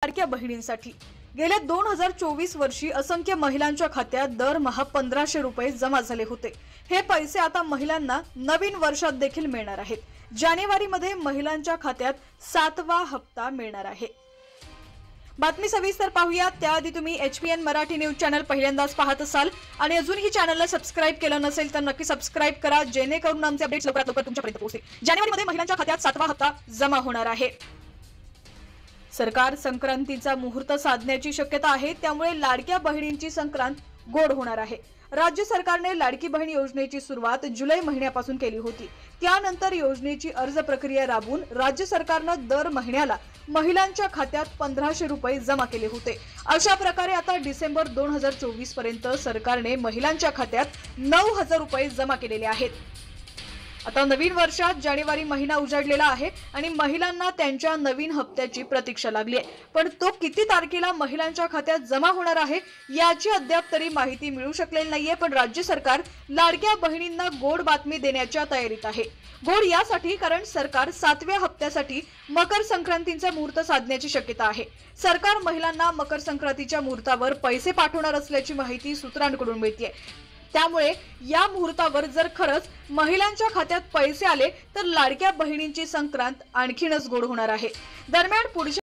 लाडक्या बहिणींसाठी गेल्या 2024 वर्षी असंख्य महिलांच्या खात्यात दरमहा 1500 रुपये जमा झाले होते। हे पैसे आता महिलांना नवीन वर्षात देखील मिळणार आहेत। जानेवारीमध्ये महिलांच्या खात्यात 7वा हप्ता मिळणार आहे। बातमी सविस्तर पाहूया त्याआधी तुम्ही HPN मराठी न्यूज चॅनल पहिल्यांदाच पाहत असाल आणि अजूनही चॅनलला सबस्क्राइब केलं नसेल तर नक्की सबस्क्राइब करा, जेणेकरून आमचे अपडेट्स लवकरात लवकर तुमच्यापर्यंत पोहोचतील। जानेवारीमध्ये महिलांच्या खात्यात 7वा हप्ता जमा होणार आहे। सरकार संक्रांतीचा मुहूर्त साधण्याची शक्यता आहे, त्यामुळे लाडक्या बहिणींची संक्रांत गोड होणार आहे। राज्य सरकारने लाडकी बहीण योजनेची सुरुवात जुलै महिन्यापासून केली होती। त्यानंतर योजनेची अर्ज प्रक्रिया राबवून राज्य सरकारने दर महिन्याला महिलांच्या खात्यात 1500 रुपये जमा केले होते। अशा प्रकारे आता डिसेंबर 2024 पर्यंत सरकारने महिलांच्या खात्यात 9000 रुपये जमा केलेले आहेत। आता नवीन वर्षात जानेवारी महिना उजाडलेला आहे आणि महिलांना त्यांच्या नवीन हप्त्याची प्रतीक्षा लागली आहे, पण तो किती तारखेला महिलांच्या खात्यात जमा होणार आहे याची अद्याप तरी माहिती मिळू शकलेली नाहीये। पण राज्य सरकार लाडक्या बहिणींना गोड बातमी देण्याच्या तयारीत आहे। गोड यासाठी कारण सरकार 7व्या हप्त्यासाठी मकर संक्रांतीचा मुहूर्त साधण्याची शक्यता आहे। सरकार महिलांना मकर संक्रांतीच्या मुहूर्तावर पैसे पाठवणार असल्याची माहिती सूत्रांकडून मिळते। त्यामुळे या मुहूर्तावर जर खरंच महिलांच्या खात्यात पैसे आले तर लाडक्या बहिणींची संक्रांत आणखीनच गोड होणार आहे। दरम्यान पुढच्या